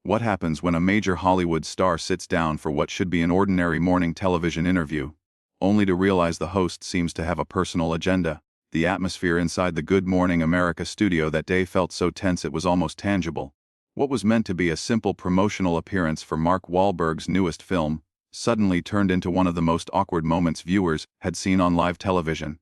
What happens when a major Hollywood star sits down for what should be an ordinary morning television interview, only to realize the host seems to have a personal agenda? The atmosphere inside the Good Morning America studio that day felt so tense it was almost tangible. What was meant to be a simple promotional appearance for Mark Wahlberg's newest film suddenly turned into one of the most awkward moments viewers had seen on live television.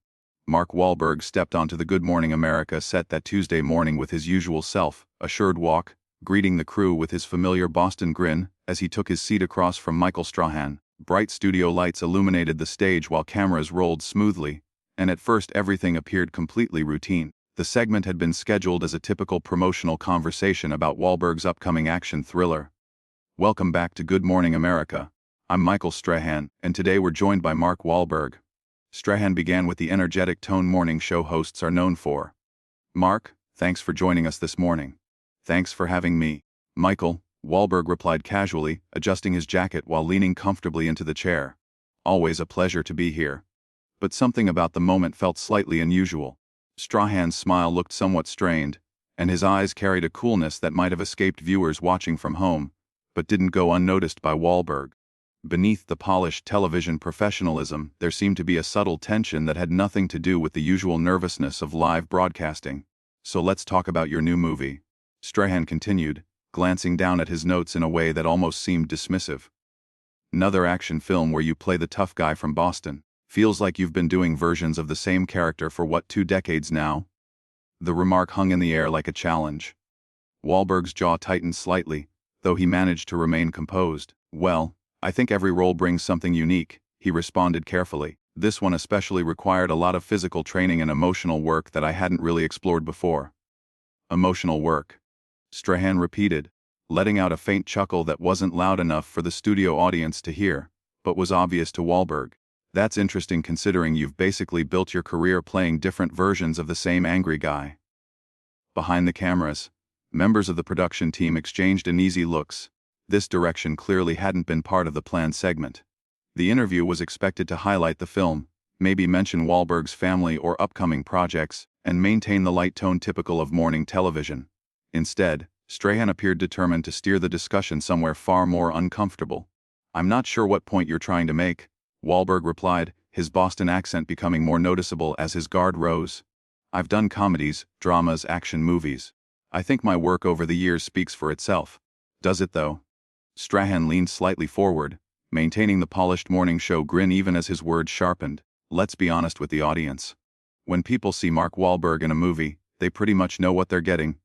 Mark Wahlberg stepped onto the Good Morning America set that Tuesday morning with his usual self-assured walk, greeting the crew with his familiar Boston grin as he took his seat across from Michael Strahan. Bright studio lights illuminated the stage while cameras rolled smoothly, and at first everything appeared completely routine. The segment had been scheduled as a typical promotional conversation about Wahlberg's upcoming action thriller. Welcome back to Good Morning America. I'm Michael Strahan, and today we're joined by Mark Wahlberg. Strahan began with the energetic tone morning show hosts are known for. Mark, thanks for joining us this morning. Thanks for having me, Michael, Wahlberg replied casually, adjusting his jacket while leaning comfortably into the chair. Always a pleasure to be here. But something about the moment felt slightly unusual. Strahan's smile looked somewhat strained, and his eyes carried a coolness that might have escaped viewers watching from home, but didn't go unnoticed by Wahlberg. Beneath the polished television professionalism, there seemed to be a subtle tension that had nothing to do with the usual nervousness of live broadcasting. So let's talk about your new movie, Strahan continued, glancing down at his notes in a way that almost seemed dismissive. Another action film where you play the tough guy from Boston. Feels like you've been doing versions of the same character for 2 decades now? The remark hung in the air like a challenge. Wahlberg's jaw tightened slightly, though he managed to remain composed. Well, I think every role brings something unique, he responded carefully. This one especially required a lot of physical training and emotional work that I hadn't really explored before. Emotional work, Strahan repeated, letting out a faint chuckle that wasn't loud enough for the studio audience to hear, but was obvious to Wahlberg. That's interesting considering you've basically built your career playing different versions of the same angry guy. Behind the cameras, members of the production team exchanged uneasy looks. This direction clearly hadn't been part of the planned segment. The interview was expected to highlight the film, maybe mention Wahlberg's family or upcoming projects, and maintain the light tone typical of morning television. Instead, Strahan appeared determined to steer the discussion somewhere far more uncomfortable. I'm not sure what point you're trying to make, Wahlberg replied, his Boston accent becoming more noticeable as his guard rose. I've done comedies, dramas, action movies. I think my work over the years speaks for itself. Does it though? Strahan leaned slightly forward, maintaining the polished morning show grin even as his words sharpened. Let's be honest with the audience. When people see Mark Wahlberg in a movie, they pretty much know what they're getting.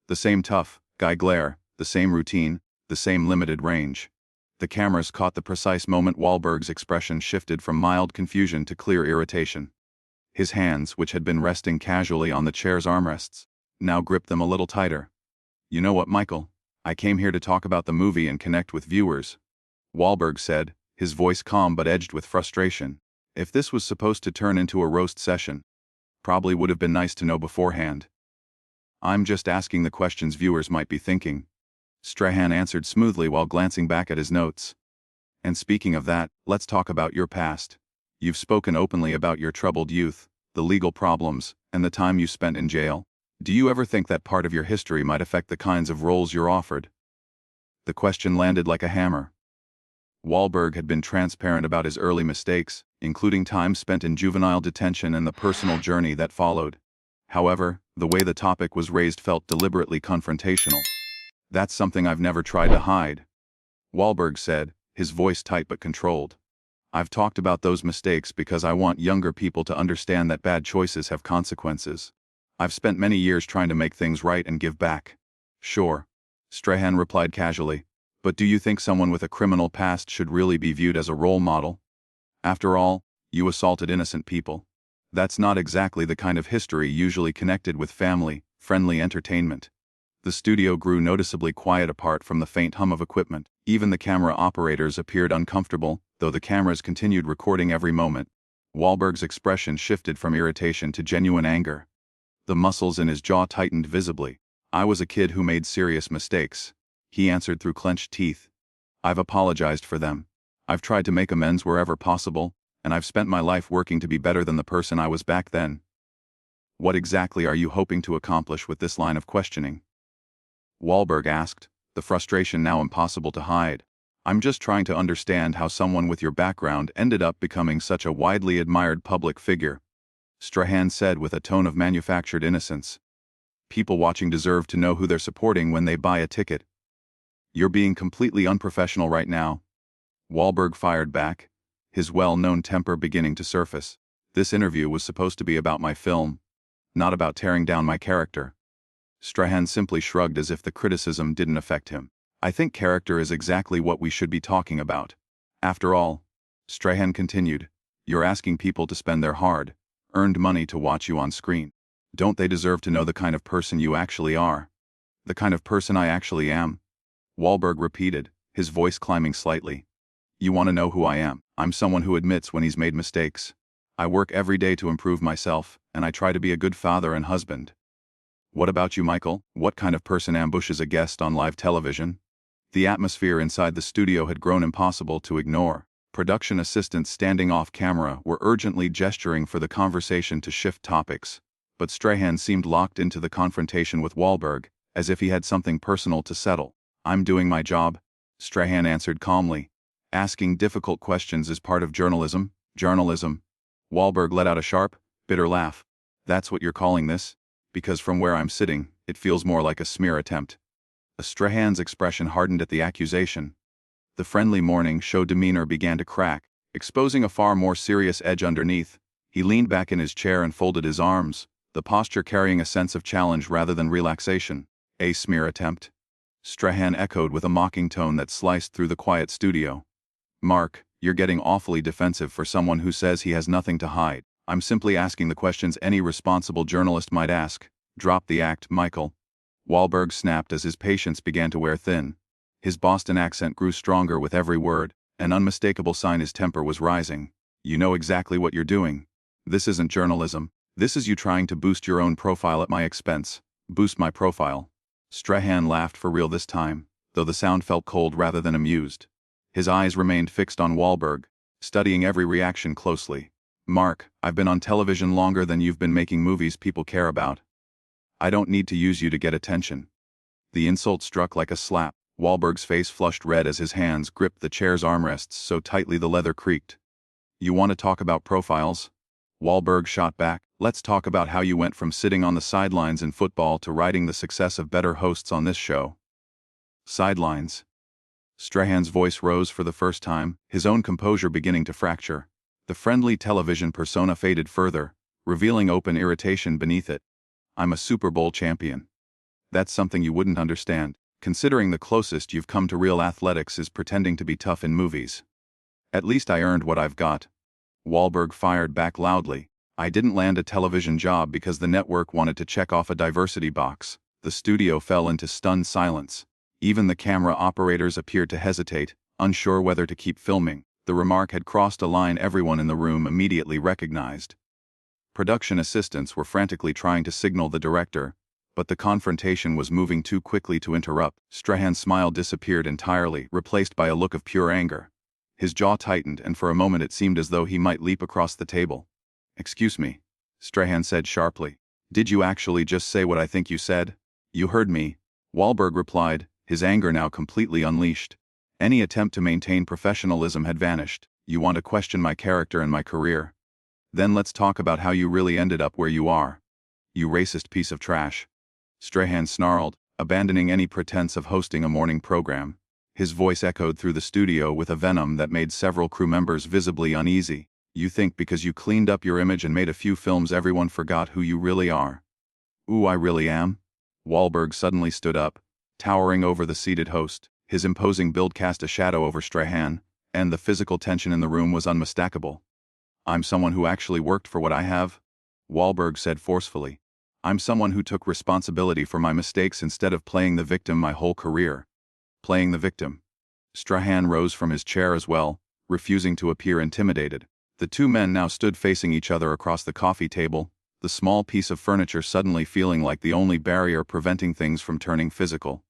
The same tough guy glare, the same routine, the same limited range. The cameras caught the precise moment Wahlberg's expression shifted from mild confusion to clear irritation. His hands, which had been resting casually on the chair's armrests, now gripped them a little tighter. You know what, Michael? I came here to talk about the movie and connect with viewers, Wahlberg said, his voice calm but edged with frustration. If this was supposed to turn into a roast session, probably would have been nice to know beforehand. I'm just asking the questions viewers might be thinking, Strahan answered smoothly while glancing back at his notes. And speaking of that, let's talk about your past. You've spoken openly about your troubled youth, the legal problems, and the time you spent in jail. Do you ever think that part of your history might affect the kinds of roles you're offered? The question landed like a hammer. Wahlberg had been transparent about his early mistakes, including time spent in juvenile detention and the personal journey that followed. However, the way the topic was raised felt deliberately confrontational. That's something I've never tried to hide, Wahlberg said, his voice tight but controlled. I've talked about those mistakes because I want younger people to understand that bad choices have consequences. I've spent many years trying to make things right and give back. Sure, Strahan replied casually, but do you think someone with a criminal past should really be viewed as a role model? After all, you assaulted innocent people. That's not exactly the kind of history usually connected with family-friendly entertainment. The studio grew noticeably quiet apart from the faint hum of equipment. Even the camera operators appeared uncomfortable, though the cameras continued recording every moment. Wahlberg's expression shifted from irritation to genuine anger. The muscles in his jaw tightened visibly. I was a kid who made serious mistakes, he answered through clenched teeth. I've apologized for them. I've tried to make amends wherever possible, and I've spent my life working to be better than the person I was back then. What exactly are you hoping to accomplish with this line of questioning? Wahlberg asked, the frustration now impossible to hide. I'm just trying to understand how someone with your background ended up becoming such a widely admired public figure, Strahan said with a tone of manufactured innocence. People watching deserve to know who they're supporting when they buy a ticket. You're being completely unprofessional right now. Wahlberg fired back, his well-known temper beginning to surface. This interview was supposed to be about my film, not about tearing down my character. Strahan simply shrugged as if the criticism didn't affect him. I think character is exactly what we should be talking about. After all, Strahan continued, you're asking people to spend their hard-earned money to watch you on screen. Don't they deserve to know the kind of person you actually are? The kind of person I actually am? Wahlberg repeated, his voice climbing slightly. You want to know who I am? I'm someone who admits when he's made mistakes. I work every day to improve myself, and I try to be a good father and husband. What about you, Michael? What kind of person ambushes a guest on live television? The atmosphere inside the studio had grown impossible to ignore. Production assistants standing off camera were urgently gesturing for the conversation to shift topics, but Strahan seemed locked into the confrontation with Wahlberg, as if he had something personal to settle. I'm doing my job, Strahan answered calmly. Asking difficult questions is part of journalism. Journalism. Wahlberg let out a sharp, bitter laugh. That's what you're calling this? Because from where I'm sitting, it feels more like a smear attempt. Strahan's expression hardened at the accusation. The friendly morning show demeanor began to crack, exposing a far more serious edge underneath. He leaned back in his chair and folded his arms, the posture carrying a sense of challenge rather than relaxation. A smear attempt? Strahan echoed with a mocking tone that sliced through the quiet studio. Mark, you're getting awfully defensive for someone who says he has nothing to hide. I'm simply asking the questions any responsible journalist might ask. Drop the act, Michael. Wahlberg snapped as his patience began to wear thin. His Boston accent grew stronger with every word, an unmistakable sign his temper was rising. You know exactly what you're doing. This isn't journalism. This is you trying to boost your own profile at my expense. Boost my profile. Strahan laughed for real this time, though the sound felt cold rather than amused. His eyes remained fixed on Wahlberg, studying every reaction closely. Mark, I've been on television longer than you've been making movies people care about. I don't need to use you to get attention. The insult struck like a slap. Wahlberg's face flushed red as his hands gripped the chair's armrests so tightly the leather creaked. You want to talk about profiles? Wahlberg shot back. Let's talk about how you went from sitting on the sidelines in football to riding the success of better hosts on this show. Sidelines. Strahan's voice rose for the first time, his own composure beginning to fracture. The friendly television persona faded further, revealing open irritation beneath it. I'm a Super Bowl champion. That's something you wouldn't understand, considering the closest you've come to real athletics is pretending to be tough in movies. At least I earned what I've got. Wahlberg fired back loudly. I didn't land a television job because the network wanted to check off a diversity box. The studio fell into stunned silence. Even the camera operators appeared to hesitate, unsure whether to keep filming. The remark had crossed a line everyone in the room immediately recognized. Production assistants were frantically trying to signal the director, but the confrontation was moving too quickly to interrupt. Strahan's smile disappeared entirely, replaced by a look of pure anger. His jaw tightened, and for a moment it seemed as though he might leap across the table. Excuse me, Strahan said sharply. Did you actually just say what I think you said? You heard me, Wahlberg replied, his anger now completely unleashed. Any attempt to maintain professionalism had vanished. You want to question my character and my career? Then let's talk about how you really ended up where you are. You racist piece of trash. Strahan snarled, abandoning any pretense of hosting a morning program. His voice echoed through the studio with a venom that made several crew members visibly uneasy. You think because you cleaned up your image and made a few films everyone forgot who you really are? Ooh, I really am? Wahlberg suddenly stood up, towering over the seated host. His imposing build cast a shadow over Strahan, and the physical tension in the room was unmistakable. I'm someone who actually worked for what I have, Wahlberg said forcefully. I'm someone who took responsibility for my mistakes instead of playing the victim my whole career. Playing the victim. Strahan rose from his chair as well, refusing to appear intimidated. The two men now stood facing each other across the coffee table, the small piece of furniture suddenly feeling like the only barrier preventing things from turning physical.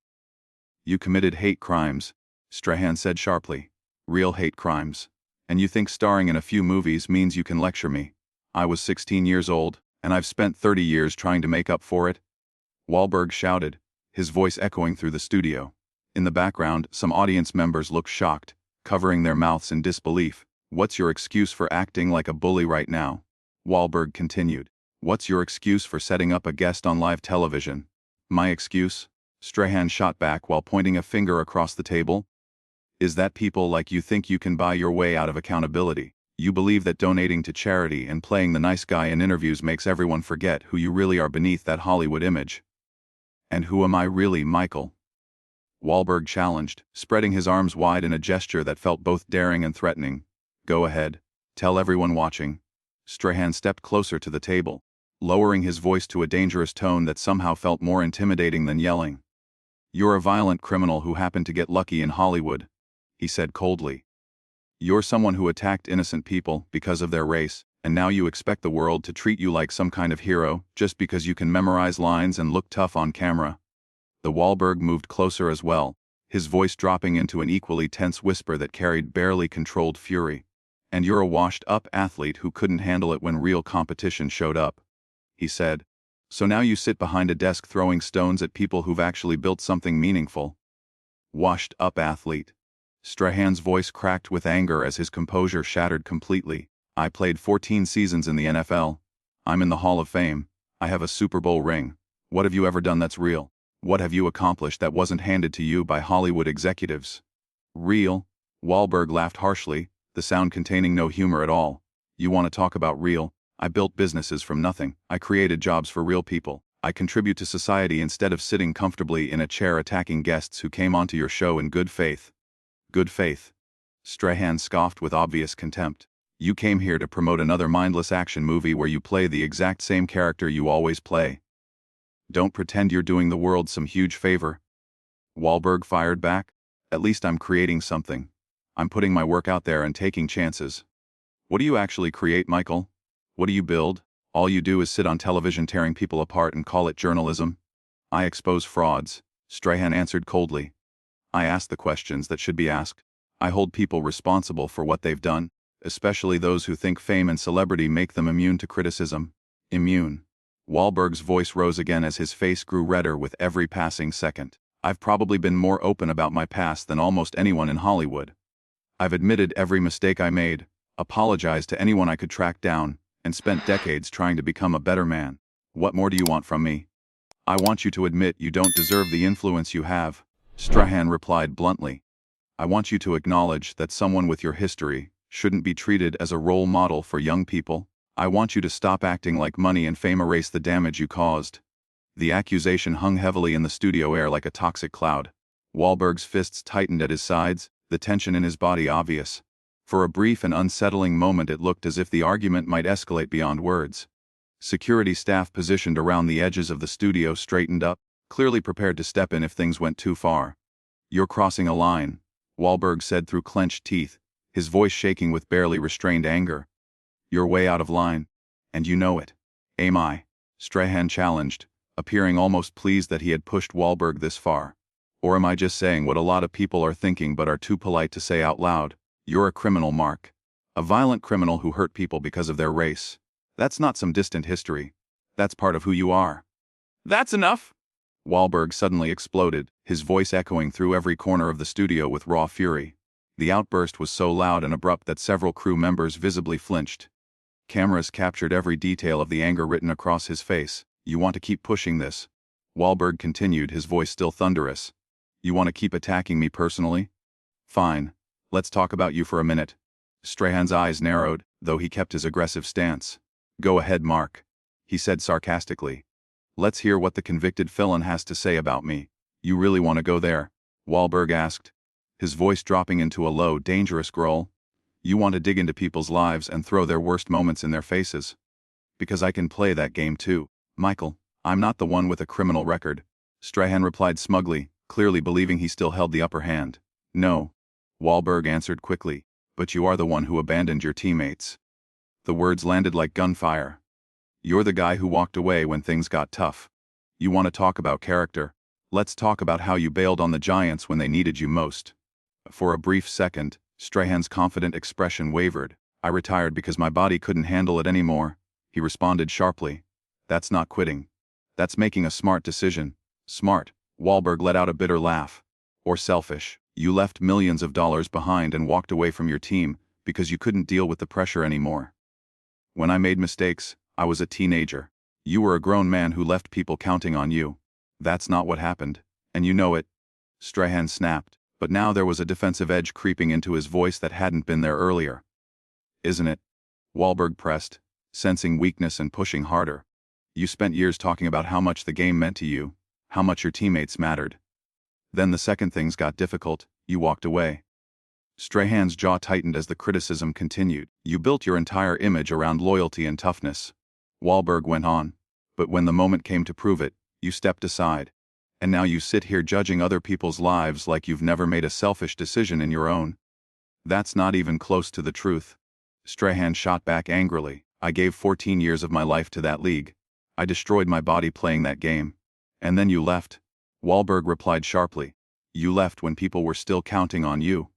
You committed hate crimes, Strahan said sharply. Real hate crimes. And you think starring in a few movies means you can lecture me? I was 16 years old, and I've spent 30 years trying to make up for it? Wahlberg shouted, his voice echoing through the studio. In the background, some audience members look shocked, covering their mouths in disbelief. What's your excuse for acting like a bully right now? Wahlberg continued. What's your excuse for setting up a guest on live television? My excuse? Strahan shot back while pointing a finger across the table. Is that people like you think you can buy your way out of accountability? You believe that donating to charity and playing the nice guy in interviews makes everyone forget who you really are beneath that Hollywood image. And who am I really, Michael? Wahlberg challenged, spreading his arms wide in a gesture that felt both daring and threatening. Go ahead. Tell everyone watching. Strahan stepped closer to the table, lowering his voice to a dangerous tone that somehow felt more intimidating than yelling. You're a violent criminal who happened to get lucky in Hollywood, he said coldly. You're someone who attacked innocent people because of their race, and now you expect the world to treat you like some kind of hero just because you can memorize lines and look tough on camera. The Wahlberg moved closer as well, his voice dropping into an equally tense whisper that carried barely controlled fury. And you're a washed-up athlete who couldn't handle it when real competition showed up, he said. So now you sit behind a desk throwing stones at people who've actually built something meaningful. Washed-up athlete. Strahan's voice cracked with anger as his composure shattered completely. I played 14 seasons in the NFL. I'm in the Hall of Fame. I have a Super Bowl ring. What have you ever done that's real? What have you accomplished that wasn't handed to you by Hollywood executives? Real? Wahlberg laughed harshly, the sound containing no humor at all. You want to talk about real? I built businesses from nothing. I created jobs for real people. I contribute to society instead of sitting comfortably in a chair attacking guests who came onto your show in good faith. Good faith? Strahan scoffed with obvious contempt. You came here to promote another mindless action movie where you play the exact same character you always play. Don't pretend you're doing the world some huge favor. Wahlberg fired back. At least I'm creating something. I'm putting my work out there and taking chances. What do you actually create, Michael? What do you build? All you do is sit on television tearing people apart and call it journalism. I expose frauds, Strahan answered coldly. I ask the questions that should be asked. I hold people responsible for what they've done, especially those who think fame and celebrity make them immune to criticism. Immune. Wahlberg's voice rose again as his face grew redder with every passing second. I've probably been more open about my past than almost anyone in Hollywood. I've admitted every mistake I made, apologized to anyone I could track down, and spent decades trying to become a better man. What more do you want from me? I want you to admit you don't deserve the influence you have, Strahan replied bluntly. I want you to acknowledge that someone with your history shouldn't be treated as a role model for young people. I want you to stop acting like money and fame erase the damage you caused. The accusation hung heavily in the studio air like a toxic cloud. Wahlberg's fists tightened at his sides, the tension in his body obvious. For a brief and unsettling moment it looked as if the argument might escalate beyond words. Security staff positioned around the edges of the studio straightened up, clearly prepared to step in if things went too far. You're crossing a line, Wahlberg said through clenched teeth, his voice shaking with barely restrained anger. You're way out of line. And you know it. Am I? Strahan challenged, appearing almost pleased that he had pushed Wahlberg this far. Or am I just saying what a lot of people are thinking but are too polite to say out loud? You're a criminal, Mark. A violent criminal who hurt people because of their race. That's not some distant history. That's part of who you are. That's enough! Wahlberg suddenly exploded, his voice echoing through every corner of the studio with raw fury. The outburst was so loud and abrupt that several crew members visibly flinched. Cameras captured every detail of the anger written across his face. You want to keep pushing this? Wahlberg continued, his voice still thunderous. You want to keep attacking me personally? Fine. Let's talk about you for a minute. Strahan's eyes narrowed, though he kept his aggressive stance. Go ahead, Mark, he said sarcastically. Let's hear what the convicted felon has to say about me. You really want to go there? Wahlberg asked, his voice dropping into a low, dangerous growl. You want to dig into people's lives and throw their worst moments in their faces? Because I can play that game too, Michael. I'm not the one with a criminal record. Strahan replied smugly, clearly believing he still held the upper hand. No, Wahlberg answered quickly, but you are the one who abandoned your teammates. The words landed like gunfire. You're the guy who walked away when things got tough. You want to talk about character? Let's talk about how you bailed on the Giants when they needed you most. For a brief second, Strahan's confident expression wavered. I retired because my body couldn't handle it anymore, he responded sharply. That's not quitting. That's making a smart decision. Smart. Wahlberg let out a bitter laugh. Or selfish. You left millions of dollars behind and walked away from your team because you couldn't deal with the pressure anymore. When I made mistakes, I was a teenager. You were a grown man who left people counting on you. That's not what happened, and you know it. Strahan snapped, but now there was a defensive edge creeping into his voice that hadn't been there earlier. Isn't it? Wahlberg pressed, sensing weakness and pushing harder. You spent years talking about how much the game meant to you, how much your teammates mattered. Then the second things got difficult, you walked away. Strahan's jaw tightened as the criticism continued. You built your entire image around loyalty and toughness. Wahlberg went on. But when the moment came to prove it, you stepped aside. And now you sit here judging other people's lives like you've never made a selfish decision in your own. That's not even close to the truth. Strahan shot back angrily. I gave 14 years of my life to that league. I destroyed my body playing that game. And then you left. Wahlberg replied sharply. You left when people were still counting on you.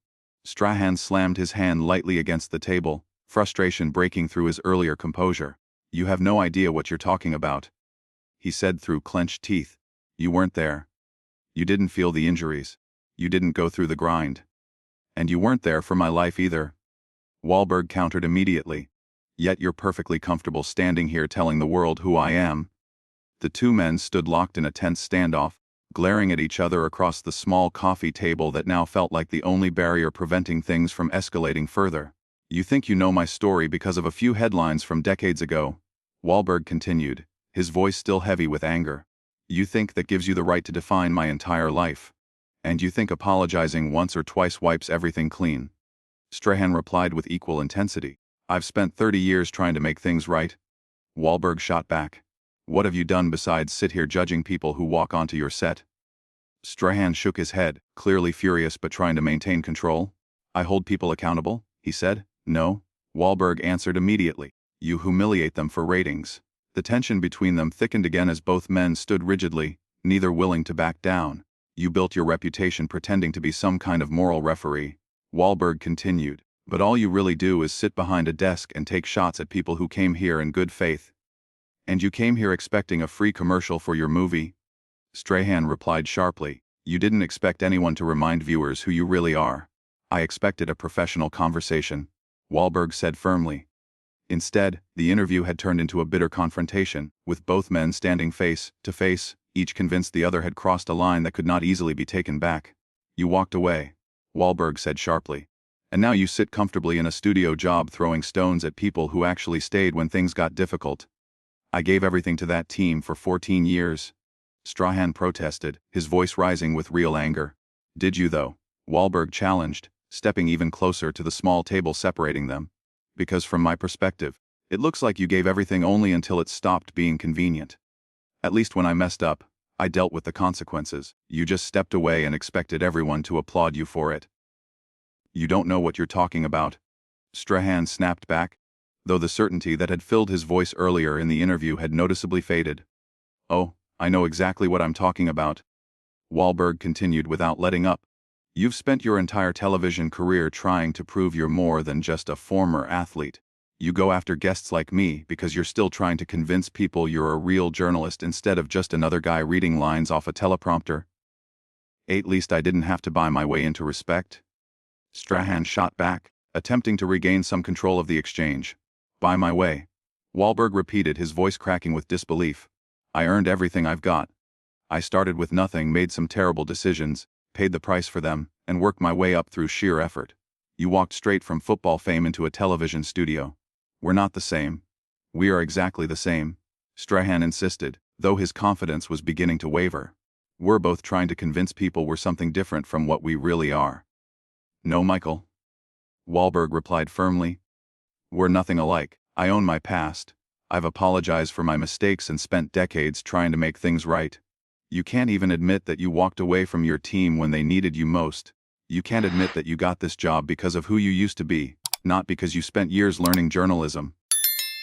Strahan slammed his hand lightly against the table, frustration breaking through his earlier composure. You have no idea what you're talking about, he said through clenched teeth. You weren't there. You didn't feel the injuries. You didn't go through the grind. And you weren't there for my life either. Wahlberg countered immediately. Yet you're perfectly comfortable standing here telling the world who I am. The two men stood locked in a tense standoff, glaring at each other across the small coffee table that now felt like the only barrier preventing things from escalating further. You think you know my story because of a few headlines from decades ago, Wahlberg continued, his voice still heavy with anger. You think that gives you the right to define my entire life. And you think apologizing once or twice wipes everything clean. Strahan replied with equal intensity. I've spent 30 years trying to make things right. Wahlberg shot back. What have you done besides sit here judging people who walk onto your set? Strahan shook his head, clearly furious but trying to maintain control. I hold people accountable, he said. No. Wahlberg answered immediately. You humiliate them for ratings. The tension between them thickened again as both men stood rigidly, neither willing to back down. You built your reputation pretending to be some kind of moral referee. Wahlberg continued. But all you really do is sit behind a desk and take shots at people who came here in good faith. And you came here expecting a free commercial for your movie? Strahan replied sharply. You didn't expect anyone to remind viewers who you really are. I expected a professional conversation, Wahlberg said firmly. Instead, the interview had turned into a bitter confrontation, with both men standing face to face, each convinced the other had crossed a line that could not easily be taken back. You walked away, Wahlberg said sharply. And now you sit comfortably in a studio job throwing stones at people who actually stayed when things got difficult. I gave everything to that team for 14 years. Strahan protested, his voice rising with real anger. Did you though? Wahlberg challenged, stepping even closer to the small table separating them. Because from my perspective, it looks like you gave everything only until it stopped being convenient. At least when I messed up, I dealt with the consequences. You just stepped away and expected everyone to applaud you for it. You don't know what you're talking about. Strahan snapped back, though the certainty that had filled his voice earlier in the interview had noticeably faded. Oh, I know exactly what I'm talking about. Wahlberg continued without letting up. You've spent your entire television career trying to prove you're more than just a former athlete. You go after guests like me because you're still trying to convince people you're a real journalist instead of just another guy reading lines off a teleprompter. At least I didn't have to buy my way into respect. Strahan shot back, attempting to regain some control of the exchange. Buy my way. Wahlberg repeated, his voice cracking with disbelief. I earned everything I've got. I started with nothing, made some terrible decisions, paid the price for them, and worked my way up through sheer effort. You walked straight from football fame into a television studio. We're not the same. We are exactly the same, Strahan insisted, though his confidence was beginning to waver. We're both trying to convince people we're something different from what we really are. No, Michael. Wahlberg replied firmly. We're nothing alike. I own my past. I've apologized for my mistakes and spent decades trying to make things right. You can't even admit that you walked away from your team when they needed you most. You can't admit that you got this job because of who you used to be, not because you spent years learning journalism.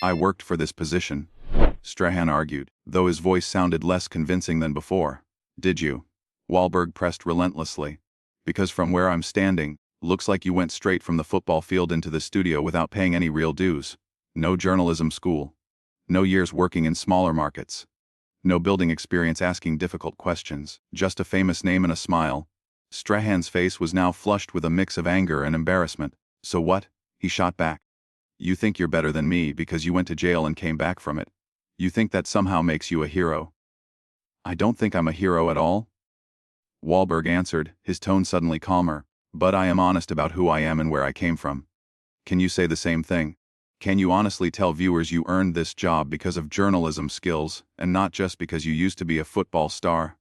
I worked for this position, Strahan argued, though his voice sounded less convincing than before. Did you? Wahlberg pressed relentlessly. Because from where I'm standing, looks like you went straight from the football field into the studio without paying any real dues. No journalism school. No years working in smaller markets. No building experience asking difficult questions, just a famous name and a smile. Strahan's face was now flushed with a mix of anger and embarrassment. "So what?" he shot back. "You think you're better than me because you went to jail and came back from it. You think that somehow makes you a hero." "I don't think I'm a hero at all," Wahlberg answered, his tone suddenly calmer. "But I am honest about who I am and where I came from. Can you say the same thing? Can you honestly tell viewers you earned this job because of journalism skills, and not just because you used to be a football star?"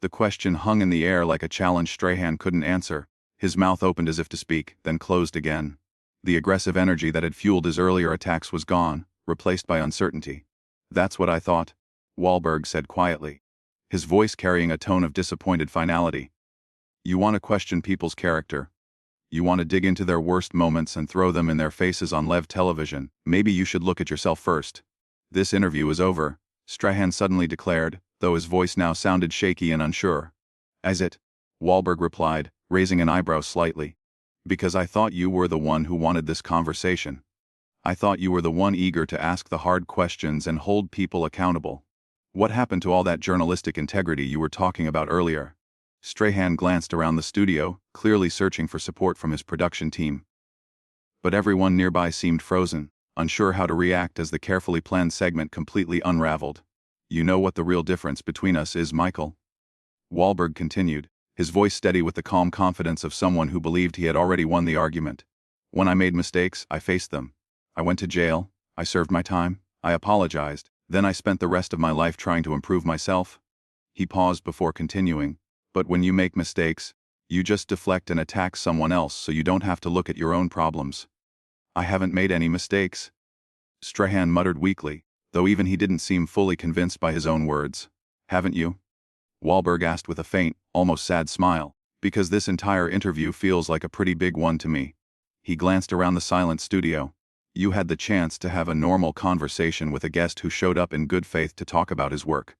The question hung in the air like a challenge Strahan couldn't answer. His mouth opened as if to speak, then closed again. The aggressive energy that had fueled his earlier attacks was gone, replaced by uncertainty. "That's what I thought," Wahlberg said quietly, his voice carrying a tone of disappointed finality. "You want to question people's character. You want to dig into their worst moments and throw them in their faces on live television. Maybe you should look at yourself first." "This interview is over," Strahan suddenly declared, though his voice now sounded shaky and unsure. "As it?" Wahlberg replied, raising an eyebrow slightly. "Because I thought you were the one who wanted this conversation. I thought you were the one eager to ask the hard questions and hold people accountable. What happened to all that journalistic integrity you were talking about earlier?" Strahan glanced around the studio, clearly searching for support from his production team. But everyone nearby seemed frozen, unsure how to react as the carefully planned segment completely unraveled. "You know what the real difference between us is, Michael?" Wahlberg continued, his voice steady with the calm confidence of someone who believed he had already won the argument. "When I made mistakes, I faced them. I went to jail, I served my time, I apologized, then I spent the rest of my life trying to improve myself." He paused before continuing. "But when you make mistakes, you just deflect and attack someone else so you don't have to look at your own problems." "I haven't made any mistakes," Strahan muttered weakly, though even he didn't seem fully convinced by his own words. "Haven't you?" Wahlberg asked with a faint, almost sad smile. "Because this entire interview feels like a pretty big one to me." He glanced around the silent studio. "You had the chance to have a normal conversation with a guest who showed up in good faith to talk about his work.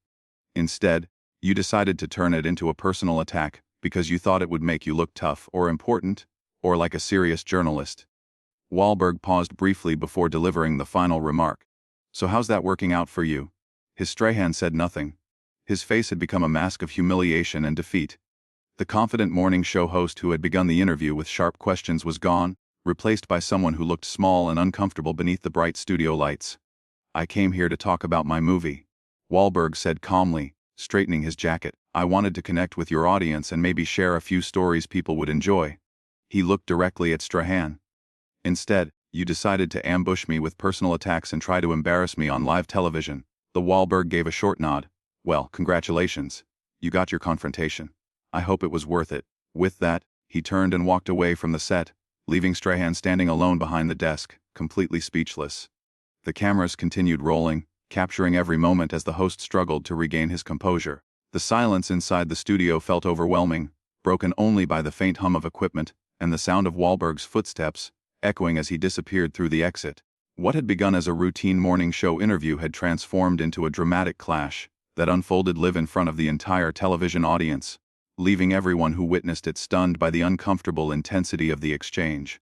Instead, you decided to turn it into a personal attack because you thought it would make you look tough or important, or like a serious journalist." Wahlberg paused briefly before delivering the final remark. "So how's that working out for you?" Strahan said nothing. His face had become a mask of humiliation and defeat. The confident morning show host who had begun the interview with sharp questions was gone, replaced by someone who looked small and uncomfortable beneath the bright studio lights. "I came here to talk about my movie," Wahlberg said calmly, straightening his jacket. "I wanted to connect with your audience and maybe share a few stories people would enjoy." He looked directly at Strahan. "Instead, you decided to ambush me with personal attacks and try to embarrass me on live television." The Wahlberg gave a short nod. "Well, congratulations. You got your confrontation. I hope it was worth it." With that, he turned and walked away from the set, leaving Strahan standing alone behind the desk, completely speechless. The cameras continued rolling, capturing every moment as the host struggled to regain his composure. The silence inside the studio felt overwhelming, broken only by the faint hum of equipment and the sound of Wahlberg's footsteps, echoing as he disappeared through the exit. What had begun as a routine morning show interview had transformed into a dramatic clash that unfolded live in front of the entire television audience, leaving everyone who witnessed it stunned by the uncomfortable intensity of the exchange.